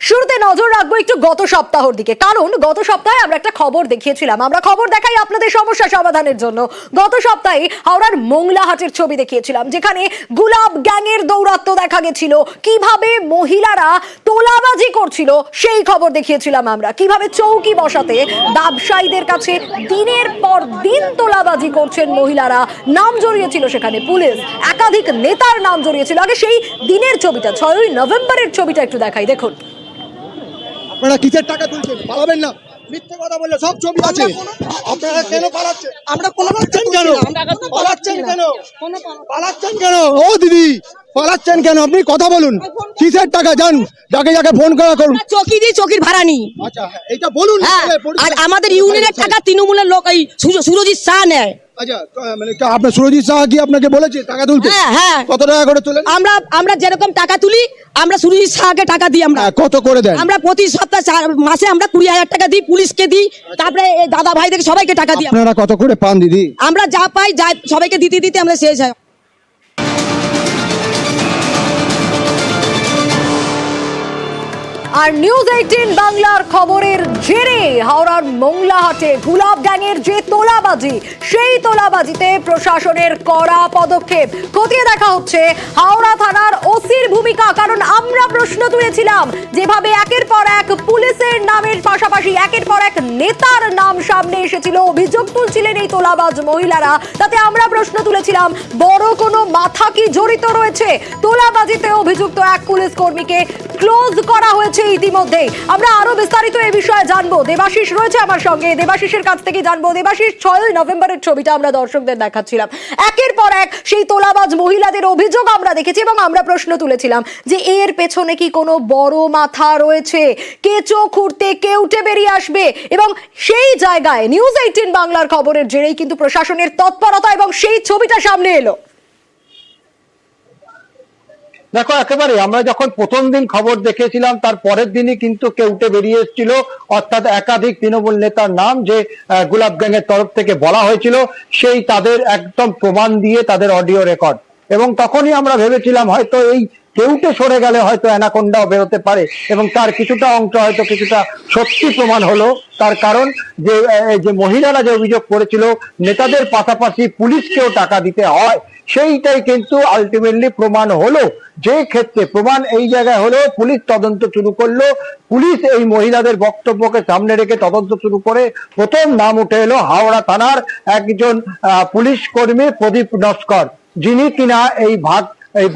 শুরুতে নজর রাখবো একটু গত সপ্তাহের দিকে, কারণ গত সপ্তাহে আমরা একটা খবর দেখিয়েছিলাম। আমরা খবর দেখাই আপনাদের সমস্যা সমাধানের জন্য। গত সপ্তাহে হাওড়ার মোংলাহাটের ছবি দেখিয়েছিলাম, যেখানে গুলাব গ্যাংয়ের দৌরাত্ম্য দেখা গেছিল। কিভাবে মহিলারা তোলাবাজি করছিল সেই খবর দেখিয়েছিলাম আমরা। কিভাবে চৌকি বসাতে ব্যবসায়ীদের কাছে দিনের পর দিন তোলাবাজি করছেন মহিলারা। নাম জড়িয়েছিল সেখানে পুলিশ, একাধিক নেতার নাম জড়িয়েছিল। আগে সেই দিনের ছবিটা, 6ই নভেম্বরের ছবিটা একটু দেখাই, দেখুন। আপনারা কিসের টাকা তুলছেন? পালাবেন না, মিথ্যে কথা বললে সব ছবি আছে। আপনারা কেন পালাচ্ছেন? আমরা কোনো পালাচ্ছেন কেন? পালাচ্ছেন কেন? পালাচ্ছেন কেন? ও দিদি, পালাচ্ছেন কেন? আপনি কথা বলুন। কিসের টাকা? যান যাকে যাকে ফোন করা করুন। চৌকি দিয়ে চৌকির ভাড়া নি। আচ্ছা, এটা বলুন। আর আমাদের ইউনিয়নের টাকা তৃণমূলের লোক এই সুরজিৎ শাহ নেয়। আচ্ছা, মানে আপনার সুরজিৎ শাহ কি আপনাকে বলেছে টাকা তুলতে? হ্যাঁ। কত টাকা করে তোলেন? আমরা যেরকম টাকা তুলি, আমরা সুরজিৎ শাহকে টাকা দিই। আমরা কত করে দেন? আমরা প্রতি সপ্তাহে মাসে আমরা 20,000 টাকা দিই, পুলিশকে দিই, তারপরে দাদা ভাইদের সবাইকে টাকা দিই। আপনারা কত করে পান দিদি? আমরা যা পাই যা সবাইকে দিতে দিতে আমরা শেষ হয়। আর নিউজ 18 বাংলার খবরের জেরে হাওড়ার মোংলাহাটে গুলাব গ্যাংয়ের যে তোলাবাজি, সেই তোলাবাজিতে প্রশাসনের কড়া পদক্ষেপ। খতিয়ে দেখা হচ্ছে হাওড়া থানার ওসির ভূমিকা। কারণ আমরা প্রশ্ন তুলেছিলাম, যেভাবে একের পর এক পুলিশের নামের পাশাপাশি একের পর এক নেতার নাম সামনে এসেছিল, অভিযোগ তুলছিলেন এই তোলাবাজ মহিলারা, তাতে আমরা প্রশ্ন তুলেছিলাম, বড় কোনো মাথা কি জড়িত রয়েছে? তোলাবাজিতে অভিযুক্ত এক পুলিশ কর্মীকে ক্লোজ করা হয়েছে ইতিমধ্যে। আমরা আরো বিস্তারিত এই বিষয়ে জানবো। দেবাশিস রয়েছে আমার সঙ্গে, দেবাশিসের কাছ থেকে জানবো। দেবাশিস, 6ই নভেম্বরের ছবিটা আমরা দর্শকদের দেখাচ্ছিলাম। একের পর এক সেই তোলাবাজ মহিলাদের অভিযোগ আমরা দেখেছি এবং আমরা প্রশ্ন তুলেছিলাম যে এর পেছনে কি কোনো বড় মাথা রয়েছে? কে চোখ খুঁড়তে কে উঠে বেরিয়ে আসবে? এবং সেই জায়গায় নিউজ 18 বাংলার খবরের জেরেই কিন্তু প্রশাসনের তৎপরতা এবং সেই ছবিটা সামনে এলো। দেখো, একেবারে আমরা যখন প্রথম দিন খবর দেখেছিলাম, তার পরের দিনই কিন্তু কেউ উঠে বেরিয়ে এসেছিল, অর্থাৎ একাধিক তৃণমূল নেতার নাম যে গুলাব গ্যাংয়ের তরফ থেকে বলা হয়েছিল, সেই তাদের একদম প্রমাণ দিয়ে তাদের অডিও রেকর্ড। এবং তখনই আমরা ভেবেছিলাম হয়তো এই কেউটে সরে গেলে হয়তো অ্যানাকোন্ডাও বেরোতে পারে, এবং তার কিছুটা অংশ হয়তো কিছুটা সত্যি প্রমাণ হলো। তার কারণ যে মহিলারা যে অভিযোগ করেছিল নেতাদের পাশাপাশি পুলিশকেও টাকা দিতে হয়, সেইটাই কিন্তু আলটিমেটলি প্রমাণ হলো। যে ক্ষেত্রে প্রমাণ এই জায়গায় হলো, পুলিশ তদন্ত শুরু করলো। পুলিশ এই মহিলাদের বক্তব্যকে সামনে রেখে তদন্ত শুরু করে প্রথম নাম উঠে এলো হাওড়া থানার একজন পুলিশ কর্মী প্রদীপ নস্কর, যিনি কিনা এই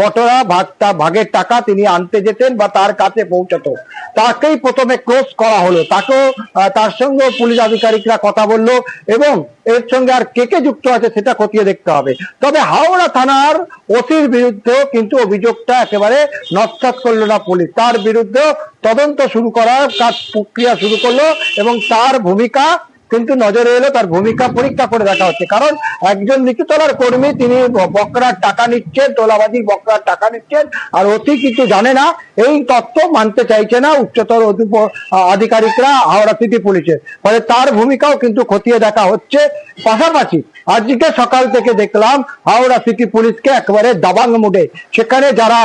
বটরা ভাগের টাকা তিনি আনতে যেতেন বা তার কাছে পৌঁছতো। তাকেই প্রথমে ক্লোজ করা হলো। তাকেও তার সঙ্গে পুলিশ আধিকারিকরা কথা বললো, এবং এর সঙ্গে আর কে কে যুক্ত আছে সেটা খতিয়ে দেখতে হবে। তবে হাওড়া থানার ওসির বিরুদ্ধেও কিন্তু অভিযোগটা একেবারে নস্যাৎ করলো না পুলিশ। তার বিরুদ্ধে তদন্ত শুরু করার প্রক্রিয়া শুরু করলো, এবং তার ভূমিকা কিন্তু নজরে এলো। তার ভূমিকা পরীক্ষা করে দেখা হচ্ছে। কারণ একজন নিচুতলার কর্মী, তিনি বকরার টাকা নিচ্ছেন, তোলাবাজি বকরার টাকা নিচ্ছেন, আর অতি কিছু জানে না, এই তথ্য মানতে চাইছে না উচ্চতর আধিকারিকরা হাওড়া সিটি পুলিশের। ফলে তার ভূমিকাও কিন্তু খতিয়ে দেখা হচ্ছে। পাশাপাশি আজকে সকাল থেকে দেখলাম হাওড়া সিটি পুলিশকে একেবারে দাবাং মুডে। সেখানে যারা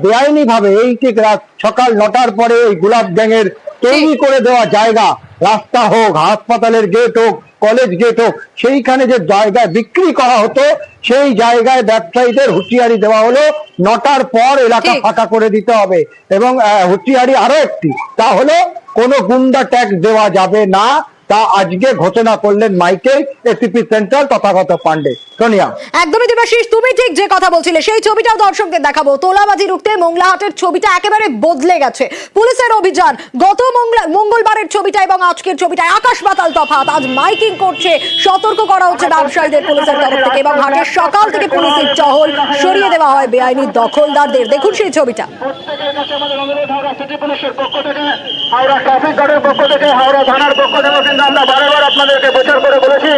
বেআইনি ভাবে এই ঠিক সকাল 9টার পরে এই গুলাব গ্যাংয়ের তৈরি করে দেওয়া জায়গা, রাস্তা হোক, হাসপাতালের গেট হোক, কলেজ গেট হোক, সেইখানে যে জায়গায় বিক্রি করা হতো, সেই জায়গায় ব্যবসায়ীদের হুঁশিয়ারি দেওয়া হলো 9টার পর এলাকা ফাঁকা করে দিতে হবে। এবং হুঁশিয়ারি আরো একটি, তা হলো কোনো গুন্ডা ট্যাক্স দেওয়া যাবে না। তা আজকে ঘোষণা করলেন মাইকে এসিপি সেন্টার তথাগত পান্ডে। সোনিয়া, একদমই দেবাশিস, তুমি ঠিক যে কথা বলছিলে সেই ছবিটাও দর্শকদের দেখাবো। তোলাবাজি রুখতে মোংলাহাটের ছবিটা একেবারে বদলে গেছে। পুলিশের অভিযান গত মঙ্গলবারের ছবিটা এবং আজকের ছবিটা আকাশ পাতাল তফাৎ। আজ মাইকিং করছে, সতর্ক করা হচ্ছে ব্যবসায়ীদের পুলিশের তরফ থেকে, এবং হাটের সকাল থেকে পুলিশের টহল সরিয়ে দেওয়া হয় বেআইনি দখলদারদের। দেখুন সেই ছবিটা। হাওড়া ট্রাফিক গার্ডের পক্ষ থেকে, হাওড়া থানার পক্ষ থেকে আমরা বারবার আপনাদেরকে প্রচার করে বলেছি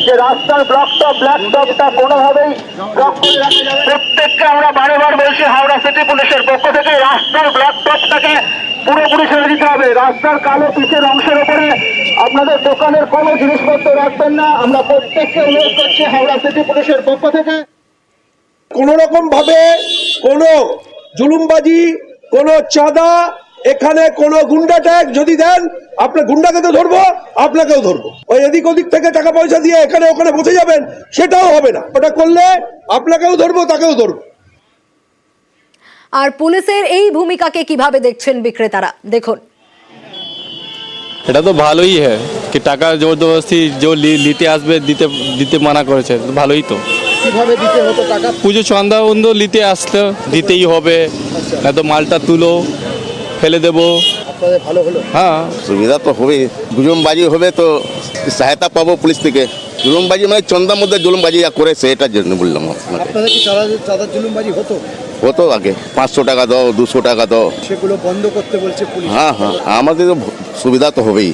যে রাস্তার ব্লকটা ব্ল্যাক টপটা কোনোভাবেই ব্লক করে রাখা যাবে। প্রত্যেককে আমরা বারবার বলছি হাওড়া সিটি পুলিশের পক্ষ থেকে রাস্তার ব্ল্যাক টপটাকে পুরোপুরি ছেড়ে দিতে হবে। রাস্তার কালো পিচের অংশের উপরে আপনাদের দোকানের কোনো জিনিসপত্র রাখবেন না। আমরা প্রত্যেককে অনুরোধ করছি হাওড়া সিটি পুলিশের পক্ষ থেকে কোন রকম ভাবে কোনো জুলুমবাজি, কোনো চাঁদা, এখানে কোনো গুন্ডা ট্যাগ যদি দেন, আপনার গুন্ডাকে তো ধরবো, আপনাকেও ধরবো। ওই এদিক ওদিক থেকে টাকা পয়সা দিয়ে এখানে ওখানে বসে যাবেন, সেটাও হবে না। ওটা করলে আপনাকেও ধরবো, তাকেও ধরবো। আর পুলিশের এই ভূমিকাকে কিভাবে দেখছেন বিক্রেতারা, দেখুন। এটা তো ভালোই হ্যাঁ কি টাকা জবরদস্তি যে নিতে আসবে দিতে মানা করেছে, তো ভালোই তো। কিভাবে দিতে হতো টাকা? পুজো সন্ধ্যা বন্ধ নিতে আসতে দিতেই হবে, না তো মালটা তুলো ফেলে দেবো। আপনাদের ভালো হলো? হ্যাঁ সুবিধা তো হবে, জুলুমবাজি হবে তো সহায়তা পাবো পুলিশ থেকে। জুলুমবাজি মানে চন্দার মধ্যে জুলুমবাজি যা করেছে, এটার জন্য বললাম আপনাকে। আপনাদের কি চাঁদা জুলুমবাজি হতো? হতো আগে, 500 টাকা দাও, 200 টাকা দাও, সেগুলো বন্ধ করতে বলছে পুলিশ। হ্যাঁ হ্যাঁ, আমাদের সুবিধা তো হবেই।